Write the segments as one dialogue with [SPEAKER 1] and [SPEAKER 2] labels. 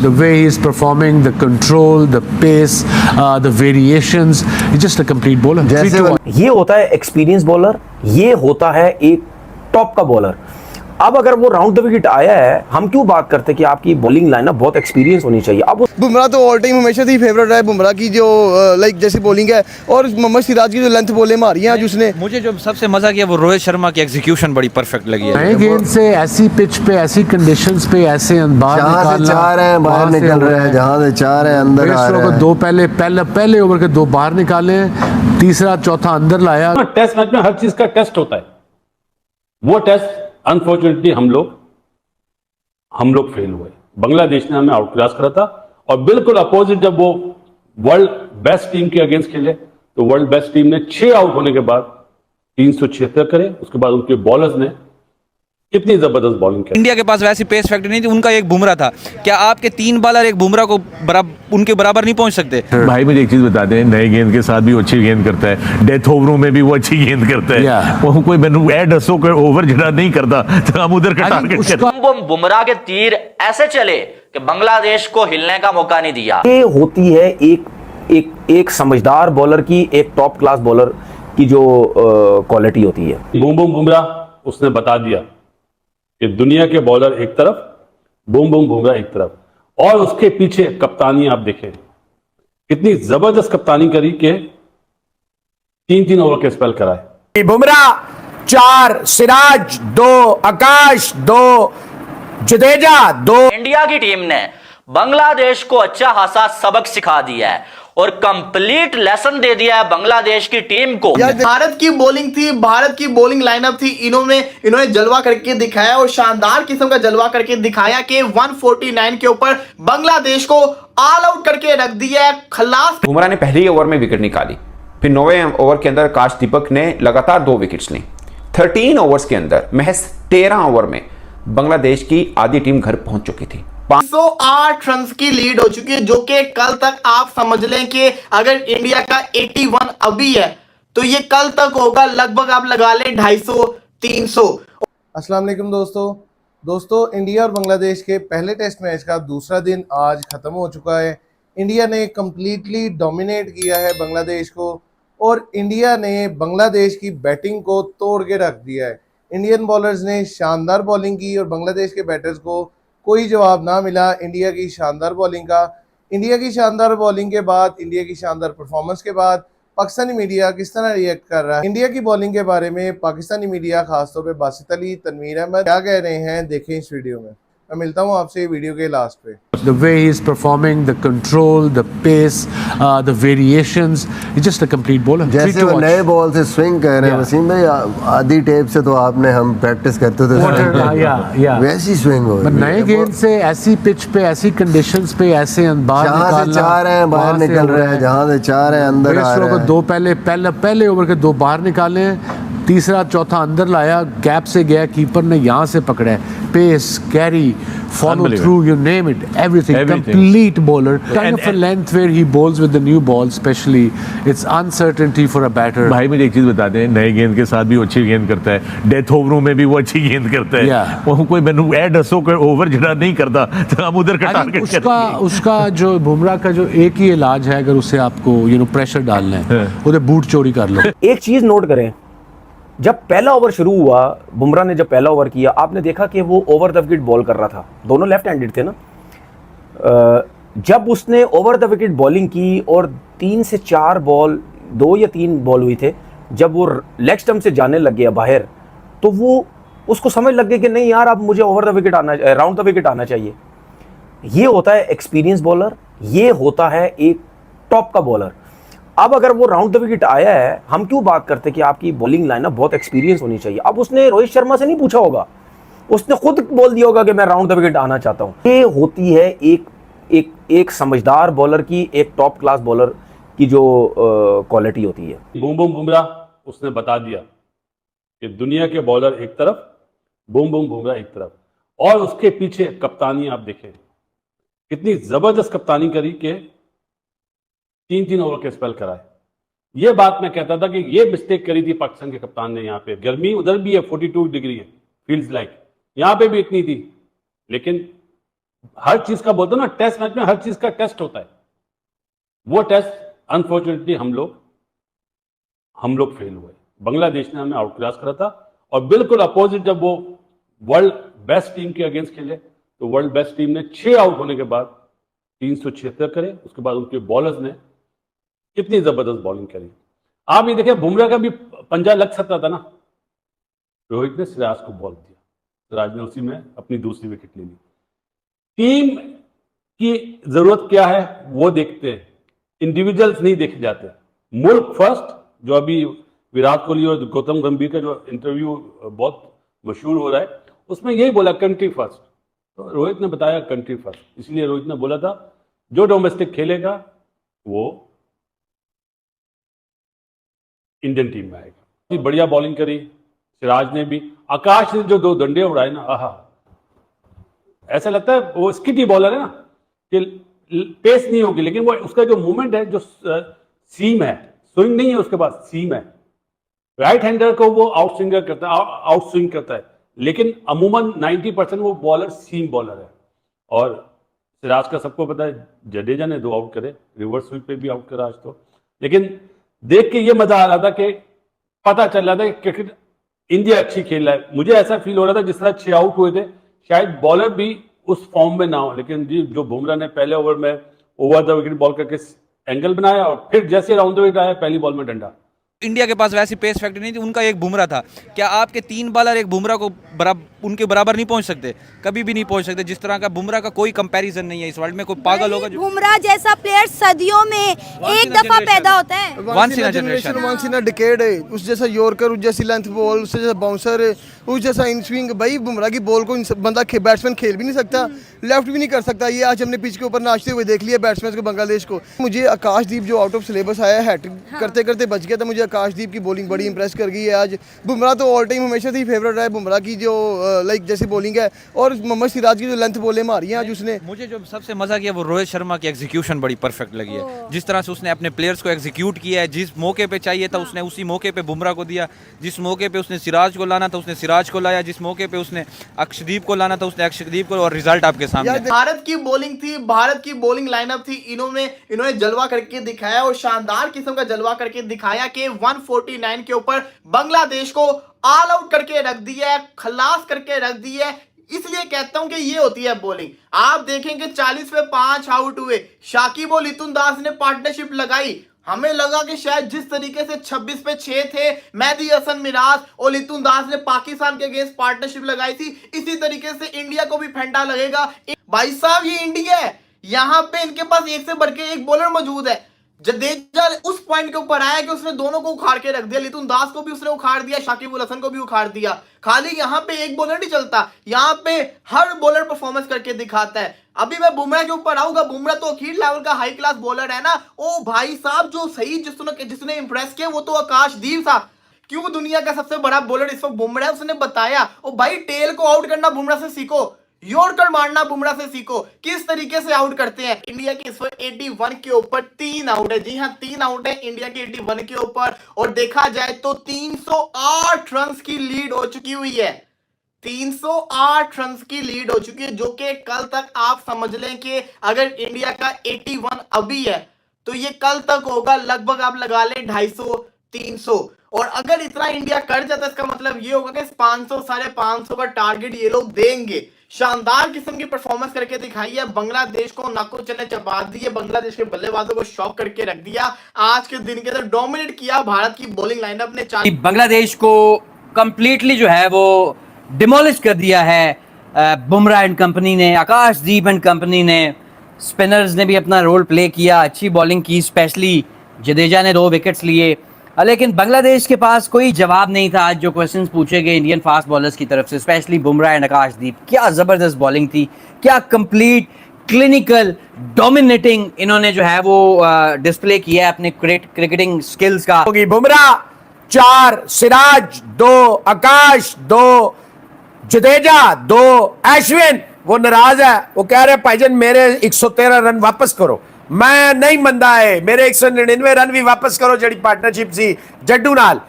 [SPEAKER 1] The way he is performing, the control, the pace, the variations, he's just a complete bowler.
[SPEAKER 2] ये होता है experience bowler, ये होता है एक टॉप का बॉलर। अब अगर वो राउंड द विकेट आया है, हम क्यों बात करते हैं कि आपकी बॉलिंग लाइनअप बहुत एक्सपीरियंस होनी चाहिए। अब
[SPEAKER 3] बुमराह तो ऑल टाइम हमेशा से फेवरेट रहा है। बुमराह की जो लाइक जैसी बॉलिंग है और मोहम्मद सिराज की जो लेंथ बॉलें मारी हैं आज उसने।
[SPEAKER 4] मुझे जो सबसे मजा किया वो रोहित शर्मा की एग्जीक्यूशन बड़ी परफेक्ट लगी है।
[SPEAKER 1] नए गेंद से ऐसी पिच पे, ऐसी कंडीशंस पे, ऐसे अंदाज
[SPEAKER 5] जहाँ से चाह रहे हैं बाहर निकल रहे हैं, जहाँ से चाह रहे हैं अंदर आ रहे हैं।
[SPEAKER 1] दो पहले ओवर के दो बाहर निकाले, तीसरा चौथा अंदर लाया।
[SPEAKER 6] टेस्ट मैच में हर चीज का टेस्ट होता है। वो टेस्ट अनफॉर्चुनेटली हम लोग फेल हुए। बांग्लादेश ने हमें आउट क्लास करा था और बिल्कुल अपोजिट जब वो वर्ल्ड बेस्ट टीम के अगेंस्ट खेले तो वर्ल्ड बेस्ट टीम ने 6 आउट होने के बाद 376 करे। उसके बाद उनके बॉलर्स ने कितनी जबरदस्त बॉलिंग की।
[SPEAKER 4] इंडिया के पास वैसी पेस फैक्टर नहीं थी, उनका एक बुमराह था। क्या आपके 3 बॉलर एक बुमराह को उनके बराबर नहीं पहुंच सकते?
[SPEAKER 7] भाई मुझे एक चीज बता दें, नए गेंद के साथ भी वो अच्छी गेंद करता है, डेथ ओवरों में भी वो अच्छी गेंद करता है। वो कोई मैनू ऐड हसो कर ओवर जड़ा नहीं करता तो हम उधर का टारगेट करते।
[SPEAKER 8] बुमराह के तीर ऐसे चले कि बांग्लादेश को हिलने का मौका नहीं दिया।
[SPEAKER 2] ये होती है एक समझदार बॉलर की, एक टॉप क्लास बॉलर की जो क्वालिटी होती है।
[SPEAKER 6] बूम बुमराह उसने बता दिया कि दुनिया के बॉलर एक तरफ, बूम बुमराह एक तरफ, और उसके पीछे कप्तानी आप देखें कितनी जबरदस्त कप्तानी करी के 3-3 ओवर के स्पेल कराए।
[SPEAKER 9] बुमराह 4, सिराज 2, आकाश 2, जडेजा 2।
[SPEAKER 8] इंडिया की टीम ने बांग्लादेश को अच्छा खासा सबक सिखा दिया है और कंप्लीट लेसन दे दिया है बांग्लादेश की टीम को।
[SPEAKER 10] भारत की बॉलिंग थी, भारत की बॉलिंग लाइनअप थी, इन्होंने जलवा करके दिखाया और शानदार किस्म का जलवा करके दिखाया कि 149 के ऊपर बांग्लादेश को ऑल आउट करके रख दिया है, खलास।
[SPEAKER 11] बुमराह ने पहले ही ओवर में विकेट निकाली, फिर 9वें ओवर के अंदर आकाश दीपक ने लगातार 2 विकेट्स ली। 13 ओवर्स के अंदर महज 13 ओवर में बांग्लादेश की आधी टीम घर पहुंच चुकी थी।
[SPEAKER 10] 508 रन की लीड हो चुकी है, जो कि कल तक आप समझ लें कि अगर इंडिया का 81 अभी है तो ये कल तक होगा लगभग आप लगा लें 250-300।
[SPEAKER 3] अस्सलाम वालेकुम दोस्तों, इंडिया और बांग्लादेश के पहले टेस्ट मैच का दूसरा दिन आज खत्म हो चुका है। इंडिया ने कंप्लीटली डोमिनेट किया है बांग्लादेश को और इंडिया ने बांग्लादेश की बैटिंग को तोड़ के रख दिया है। इंडियन बॉलर्स ने शानदार बॉलिंग की और बांग्लादेश के बैटर्स को कोई जवाब ना मिला इंडिया की शानदार बॉलिंग का। इंडिया की शानदार बॉलिंग के बाद, इंडिया की शानदार परफॉर्मेंस के बाद पाकिस्तानी मीडिया किस तरह रिएक्ट कर रहा है। इंडिया की बॉलिंग के बारे में पाकिस्तानी मीडिया, खासतौर पे बासित अली, तनवीर अहमद क्या कह रहे हैं, देखें इस वीडियो में। मैं मिलता हूँ आपसे वीडियो के लास्ट पे।
[SPEAKER 1] The way he is performing, the control, the pace, the variations, he's just a complete bowler.
[SPEAKER 5] जैसे वो नए बॉल से स्विंग कर रहे हैं वसीम भाई, आधी टेप से तो आपने हम प्रैक्टिस करते थे वैसी स्विंग हो।
[SPEAKER 1] नए गेंद से ऐसी पिच पे, ऐसी कंडीशंस पे, ऐसे अंदाज
[SPEAKER 5] जहाँ से चाह रहे हैं बाहर निकल रहे हैं, जहाँ से चाह रहे हैं अंदर आ रहे हैं।
[SPEAKER 1] दो पहले ओवर के दो बाहर निकाले, तीसरा चौथा अंदर लाया, गैप से गया, कीपर ने यहाँ से पकड़ा है। Pace, carry, follow through, you name it, everything. Complete bowler. Kind of a length where he bowls with the new ball, especially. It's uncertainty for a batter.
[SPEAKER 7] भाई मुझे एक चीज बता दें, नए गेंद के साथ भी वो अच्छी गेंद करता है, डेथ ओवरों में भी वो अच्छी गेंद करता है। वो कोई मैनू ऐड हसो कर ओवर जड़ा नहीं करता तो हम उधर का टारगेट करते।
[SPEAKER 1] उसका जो बुमराह का जो एक ही इलाज है, अगर उसे आपको प्रेशर डालना है, उधर बूट चोरी कर लो।
[SPEAKER 2] एक चीज नोट करें, जब पहला ओवर शुरू हुआ, बुमराह ने जब पहला ओवर किया, आपने देखा कि वो ओवर द विकेट बॉल कर रहा था। दोनों लेफ्ट हैंडेड थे ना। जब उसने ओवर द विकेट बॉलिंग की और 3 से 4 बॉल, 2 या 3 बॉल हुई थे, जब वो लेग स्टंप से जाने लग गया बाहर, तो वो उसको समझ लग गया कि नहीं यार, अब मुझे over the wicket round the wicket आना चाहिए। ये होता है एक्सपीरियंस बॉलर, ये होता है एक टॉप का बॉलर। अब अगर वो राउंड द विकेट आया है, हम क्यों बात करते कि आपकी बॉलिंग लाइनअप बहुत एक्सपीरियंस होनी चाहिए। अब उसने रोहित शर्मा से नहीं पूछा होगा, उसने खुद बोल दिया होगा कि मैं राउंड द विकेट आना चाहता हूं। ये होती है एक समझदार बॉलर की, एक टॉप क्लास बॉलर की जो क्वालिटी होती है।
[SPEAKER 6] बूम बुमराह उसने बता दिया कि दुनिया के बॉलर एक तरफ, बूम बुमराह एक तरफ, और उसके पीछे कप्तानी आप देखें कितनी जबरदस्त कप्तानी करी के 3-3 ओवर के स्पेल कराए। ये बात मैं कहता था कि ये मिस्टेक करी थी पाकिस्तान के कप्तान ने। यहाँ पे गर्मी उधर भी है, 42 डिग्री है, फील्स लाइक यहाँ पे भी इतनी थी, लेकिन हर चीज का बोलते ना, टेस्ट मैच में हर चीज का टेस्ट होता है। वो टेस्ट अनफॉर्चुनेटली हम लोग फेल हुए। बांग्लादेश ने हमें आउट क्लास करा था, और बिल्कुल अपोजिट जब वो वर्ल्ड बेस्ट टीम के अगेंस्ट खेले तो वर्ल्ड बेस्ट टीम ने 6 आउट होने के बाद 376 करे। उसके बाद उनके बॉलर्स ने कितनी जबरदस्त बॉलिंग करी। आप ये देखिए, बुमराह का भी पंजा लग सकता था ना, रोहित ने सिराज को बॉल दिया, सिराज ने उसी में अपनी दूसरी विकेट ले ली। टीम की जरूरत क्या है वो देखते हैं, इंडिविजुअल्स नहीं देखे जाते। मुल्क फर्स्ट, जो अभी विराट कोहली और गौतम गंभीर का जो इंटरव्यू बहुत मशहूर हो रहा है, उसमें यही बोला कंट्री फर्स्ट। तो रोहित ने बताया कंट्री फर्स्ट, इसलिए रोहित ने बोला था जो डोमेस्टिक खेलेगा वो इंडियन टीम में आएगा। बढ़िया बॉलिंग करी सिराज ने भी। आकाश ने जो 2 डंडे उड़ाए ना, आहा, ऐसा लगता है वो स्किटी बॉलर है ना, कि पेस नहीं होगी, लेकिन वो उसका जो मूवमेंट है, जो सीम है, स्विंग नहीं है उसके पास, सीम है। राइट हैंडर को वो आउट स्विंग करता है, लेकिन अमूमन 90% वो बॉलर सीम बॉलर है। और सिराज का सबको पता है, जडेजा ने 2 आउट करे, रिवर्स स्वीप पे भी आउट करा आज तो। लेकिन देख के ये मजा आ रहा था कि पता चल रहा था कि क्रिकेट इंडिया अच्छी खेल रहा है। मुझे ऐसा फील हो रहा था जिस तरह 6 आउट हुए थे, शायद बॉलर भी उस फॉर्म में ना हो, लेकिन जी जो बुमराह ने पहले ओवर में ओवर द विकेट बॉल करके एंगल बनाया, और फिर जैसे राउंड द विकेट आया पहली बॉल में डंडा।
[SPEAKER 4] इंडिया के पास वैसी पेस फैक्ट्री नहीं थी, उनका एक बुमराह था। क्या आपके 3 बॉलर एक बुमराह को उनके बराबर नहीं पहुंच सकते? कभी भी नहीं पहुंच सकते। जिस तरह का बुमराह का कोई कंपैरिजन नहीं है इस वर्ल्ड में। कोई पागल होगा जो
[SPEAKER 12] बुमराह जैसा प्लेयर सदियों में एक दफा पैदा होता है।
[SPEAKER 4] Once in a generation,
[SPEAKER 13] once in a decade है। उस जैसा यॉर्कर, उस जैसी लेंथ बॉल, उस जैसा बाउंसर, उस जैसा इन स्विंग। भाई बुमराह की बॉल को बंदा बैट्समैन खेल भी नहीं सकता, लेफ्ट भी नहीं कर सकता। ये आज हमने पिच के ऊपर नाचते हुए देख लिया बैट्समैन को, बांग्लादेश को। मुझे आकाशदीप जो आउट ऑफ सिलेबस आया, हैट्रिक करते करते बच गया था। मुझे आकाशदीप की बॉलिंग बड़ी इंप्रेस कर गई है आज। बुमराह तो ऑल टाइम हमेशा से ही फेवरेट रहा है। बुमराह की जो लाइक जैसी बॉलिंग है, और मोहम्मद सिराज की जो लेंथ बॉलें मारी हैं आज उसने।
[SPEAKER 4] मुझे जो सबसे मजा किया वो रोहित शर्मा की एग्जीक्यूशन बड़ी परफेक्ट लगी है। जिस तरह से उसने अपने प्लेयर्स को एग्जीक्यूट किया है, जिस मौके पे चाहिए था उसने उसी मौके पे बुमराह को दिया, जिस मौके पे उसने सिराज को लाना था उसने सिराज को लाया, जिस मौके पे उसने अक्षदीप को लाना था उसने अक्षदीप को, और रिजल्ट आपके सामने।
[SPEAKER 10] भारत की बॉलिंग थी, भारत की बॉलिंग लाइनअप थी। इन्होंने जलवा करके दिखाया, और शानदार किस्म का जलवा करके दिखाया कि 149 के ऊपर बांग्लादेश को ऑल आउट करके रख दिया है, खलास करके रख दिया है। इसलिए कहता हूं कि ये होती है बॉलिंग। आप देखेंगे 40 पे 5 आउट हुए। शाकिब और लितुन दास ने पार्टनरशिप लगाई। हमें लगा कि शायद जिस तरीके से 26 पे 6 थे, मेहदी हसन मिराज और लितुन दास ने पाकिस्तान के अगेंस्ट पार्टनरशिप लगाई थी, इसी तरीके से इंडिया को भी फेंटा लगेगा। भाई साहब, ये इंडिया है, यहां पे इनके पास एक से बढ़ के एक बॉलर मौजूद है। जडेजा उस पॉइंट के ऊपर आया कि उसने दोनों को उखाड़ के रख दिया। लितुन दास को भी उसने उखाड़ दिया, शाकिब उल हसन को भी उखाड़ दिया। खाली यहाँ पे एक बॉलर नहीं चलता, यहाँ पे हर बॉलर परफॉर्मेंस करके दिखाता है। अभी मैं बुमराह के ऊपर आऊंगा। बुमराह तो अखीर लेवल का हाई क्लास बॉलर है ना। ओ भाई साहब, जो सही जिसने इंप्रेस किया वो तो आकाशदीप था। क्यों दुनिया का सबसे बड़ा बॉलर इस वक्त बुमराह, उसने बताया। ओ भाई, टेल को आउट करना बुमराह से सीखो, यॉर्कर मारना बुमराह से सीखो। किस तरीके से आउट करते हैं। इंडिया के इस वक्त 81 के ऊपर 3 आउट है। जी हाँ, 3 आउट है इंडिया के 81 के ऊपर। और देखा जाए तो 308 रन की लीड हो चुकी हुई है। 308 रन की लीड हो चुकी है, जो कि कल तक आप समझ लें कि अगर इंडिया का 81 अभी है तो ये कल तक होगा लगभग आप लगा लें 250 300। और अगर इतना इंडिया कर जाता है, इसका मतलब ये होगा कि 500 550 का टारगेट ये लोग देंगे। शानदार किस्म की परफॉर्मेंस करके दिखाई है। बांग्लादेश को नाको चने चबा दिए, बांग्लादेश के बल्लेबाजों को शॉक करके रख दिया। आज के दिन के अंदर डोमिनेट किया भारत की बॉलिंग लाइनअप ने।
[SPEAKER 14] बांग्लादेश को कंप्लीटली जो है वो डिमोलिश कर दिया है बुमराह एंड कंपनी ने, आकाशदीप एंड कंपनी ने। स्पिनर्स ने भी अपना रोल प्ले किया, अच्छी बॉलिंग की, स्पेशली जडेजा ने 2 विकेट्स लिए। लेकिन बांग्लादेश के पास कोई जवाब नहीं था आज जो क्वेश्चंस पूछे गए इंडियन फास्ट बॉलर्स की तरफ से, स्पेशली बुमराह एंड आकाशदीप। क्या ज़बरदस्त बॉलिंग थी, क्या कंप्लीट क्लिनिकल डोमिनेटिंग इन्होंने जो है वो डिस्प्ले किया है अपने क्रिकेटिंग स्किल्स का।
[SPEAKER 9] बुमराह 4, सिराज 2, आकाश 2, जडेजा 2, अश्विन वो नाराज है। वो कह रहे भाईजान मेरे 113 रन वापस करो। मैं नहीं मंदा है, मेरे 199 रन भी वापस करो। जड़ी पार्टनरशिप सी जड्डू नाल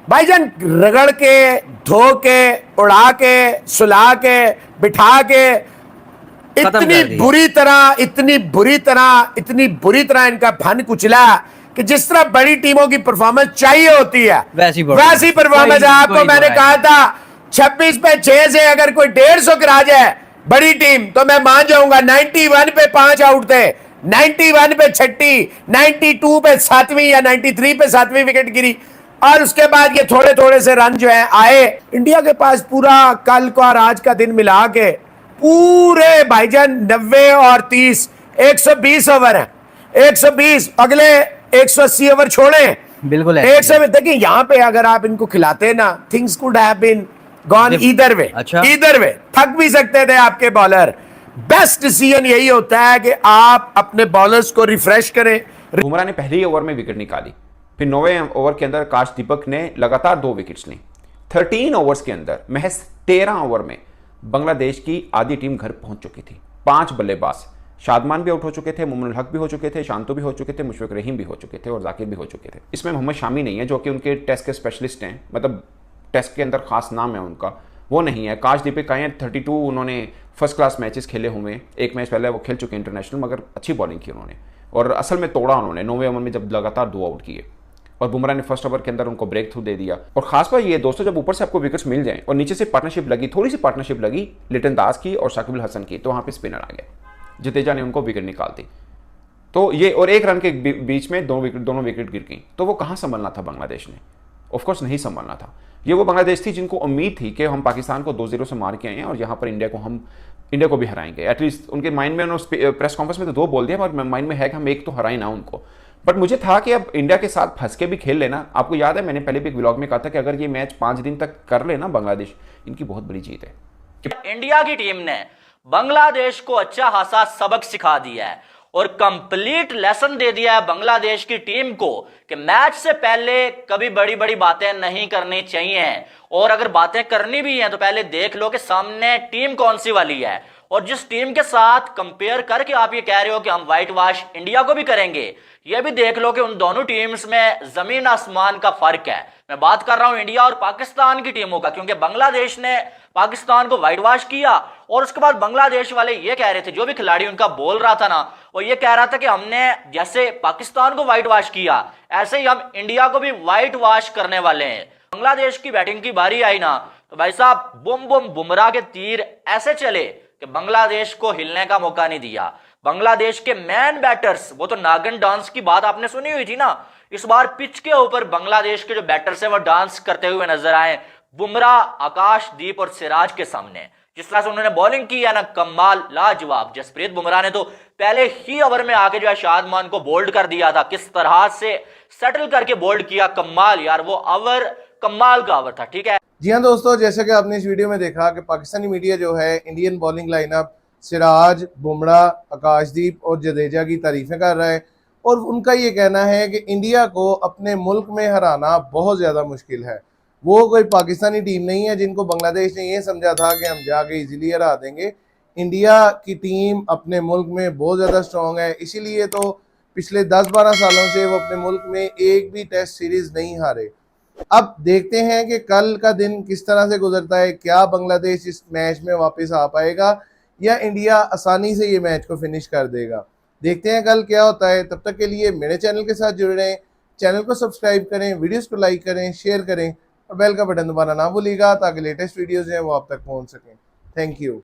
[SPEAKER 9] भाईजान, रगड़ के, धो के, उड़ा के, सुला के, बिठा के इतनी बुरी तरह इनका फन कुचला कि जिस तरह बड़ी टीमों की परफॉर्मेंस चाहिए होती है वैसी परफॉर्मेंस आपको मैंने कहा था 26 पे 6 से अगर कोई 150 गिरा जाए बड़ी टीम तो मैं मान जाऊंगा। 91 पे 5 आउट थे, 91 पे 6, 92 पे 7वीं या 93 पे 7वीं विकेट गिरी और उसके बाद ये थोड़े थोड़े से रन जो है आए। इंडिया के पास पूरा कल को और आज का दिन मिला के पूरे भाईजान 90 और 30 120 ओवर है। 120 अगले 180 ओवर छोड़े
[SPEAKER 14] बिल्कुल
[SPEAKER 9] 100 देखिए यहाँ पे अगर आप इनको खिलाते ना things could have been gone either way.
[SPEAKER 14] अच्छा
[SPEAKER 9] ईदर वे थक भी सकते थे आपके बॉलर। बेस्ट डिसीजन यही होता है कि आप अपने बॉलर्स को रिफ्रेश करें।
[SPEAKER 11] बुमराह ने पहले ही ओवर में विकेट निकाली, फिर 9वें ओवर के अंदर आकाश दीपक ने लगातार 2 विकेट्स ली। 13 ओवर्स के अंदर महज 13 ओवर में बांग्लादेश की आधी टीम घर पहुंच चुकी थी। 5 बल्लेबाज, शादमान भी आउट हो चुके थे, मुमनुल हक भी हो चुके थे, शांतो भी हो चुके थे, मुशफिक रहीम भी हो चुके थे और जाकिर भी हो चुके थे। इसमें मोहम्मद शामी नहीं है जो कि उनके टेस्ट के स्पेशलिस्ट हैं, मतलब टेस्ट के अंदर खास नाम है उनका, वो नहीं है। आकाश दीपक आए 32 उन्होंने फर्स्ट क्लास मैचेस खेले हुए, एक मैच पहले वो खेल चुके इंटरनेशनल, मगर अच्छी बॉलिंग की उन्होंने और असल में तोड़ा उन्होंने 9वें ओवर में जब लगातार 2 आउट किए और बुमराह ने फर्स्ट ओवर के अंदर उनको ब्रेक थ्रू दे दिया। और खास बात ये दोस्तों, जब ऊपर से आपको विकेट्स मिल जाए और नीचे से पार्टनरशिप लगी, थोड़ी सी पार्टनरशिप लगी लिटन दास की और शाकिब अल हसन की, तो वहाँ पे स्पिनर आ गया, जडेजा ने उनको विकेट निकाल दी। तो ये और 1 रन के बीच में दोनों विकेट गिर गई। तो वो कहाँ संभलना था बांग्लादेश ने? ऑफकोर्स नहीं संभलना था। ये वो बांग्लादेश थी जिनको उम्मीद थी कि हम पाकिस्तान को 2-0 से मार के आए हैं और यहाँ पर इंडिया को भी हराएंगे। एटलीस्ट उनके माइंड में उन्होंने प्रेस कॉन्फ्रेंस में तो 2 बोल दिया, पर माइंड में है कि हम 1 तो हराए ना उनको। बट मुझे था कि अब इंडिया के साथ फंस के भी खेल लेना। आपको याद है मैंने पहले भी एक व्लॉग में कहा था कि अगर ये मैच 5 दिन तक कर लेना बांग्लादेश, इनकी बहुत बड़ी जीत है।
[SPEAKER 8] इंडिया की टीम ने बांग्लादेश को अच्छा खासा सबक सिखा दिया है और कंप्लीट लेसन दे दिया है बांग्लादेश की टीम को कि मैच से पहले कभी बड़ी बड़ी बातें नहीं करनी चाहिए और अगर बातें करनी भी हैं तो पहले देख लो कि सामने टीम कौन सी वाली है। और जिस टीम के साथ कंपेयर करके आप ये कह रहे हो कि हम व्हाइट वॉश इंडिया को भी करेंगे, ये भी देख लो कि उन दोनों टीम्स में जमीन आसमान का फर्क है। मैं बात कर रहा हूं इंडिया और पाकिस्तान की टीमों का, क्योंकि बांग्लादेश ने पाकिस्तान को व्हाइट वॉश किया और उसके बाद बांग्लादेश वाले ये कह रहे थे, जो भी खिलाड़ी उनका बोल रहा था ना, वो ये कह रहा था कि हमने जैसे पाकिस्तान को व्हाइट वॉश किया ऐसे ही हम इंडिया को भी व्हाइट वॉश करने वाले हैं। बांग्लादेश की बैटिंग की बारी आई ना तो भाई साहब बुम बुम बुमराह के तीर ऐसे चले कि बांग्लादेश को हिलने का मौका नहीं दिया। बांग्लादेश के मैन बैटर्स, वो तो नागन डांस की बात आपने सुनी हुई थी ना, इस बार पिच के ऊपर बांग्लादेश के जो बैटर्स हैं वो डांस करते हुए नजर आए बुमराह, आकाशदीप और सिराज के सामने। जिस तरह से उन्होंने बॉलिंग की है ना, कमाल, लाजवाब। जसप्रीत बुमराह ने तो पहले ही ओवर में आके जो है शादमान को बोल्ड कर दिया था, किस तरह से सेटल करके बोल्ड किया, कमाल यार, वो ओवर कमाल का ओवर था। ठीक है
[SPEAKER 3] जी हाँ दोस्तों, जैसे कि आपने इस वीडियो में देखा कि पाकिस्तानी मीडिया जो है Indian bowling lineup Siraj, Bumrah, Akashdeep और जडेजा की तारीफें कर रहा है और उनका ये कहना है कि इंडिया को अपने मुल्क में हराना बहुत ज़्यादा मुश्किल है। वो कोई पाकिस्तानी टीम नहीं है जिनको बांग्लादेश ने ये समझा था कि हम जाके इजीली हरा देंगे। इंडिया की टीम अपने मुल्क में बहुत ज़्यादा स्ट्रॉन्ग है, इसीलिए तो पिछले 10-12 सालों से वो अपने मुल्क में एक भी टेस्ट सीरीज़ नहीं हारे। अब देखते हैं कि कल का दिन किस तरह से गुजरता है, क्या बांग्लादेश इस मैच में वापस आ पाएगा या इंडिया आसानी से ये मैच को फिनिश कर देगा। देखते हैं कल क्या होता है। तब तक के लिए मेरे चैनल के साथ जुड़े रहें, चैनल को सब्सक्राइब करें, वीडियोस को लाइक करें, शेयर करें और बेल का बटन दबाना ना भूलिएगा ताकि लेटेस्ट वीडियोस हैं वो आप तक पहुंच सकें। Thank you.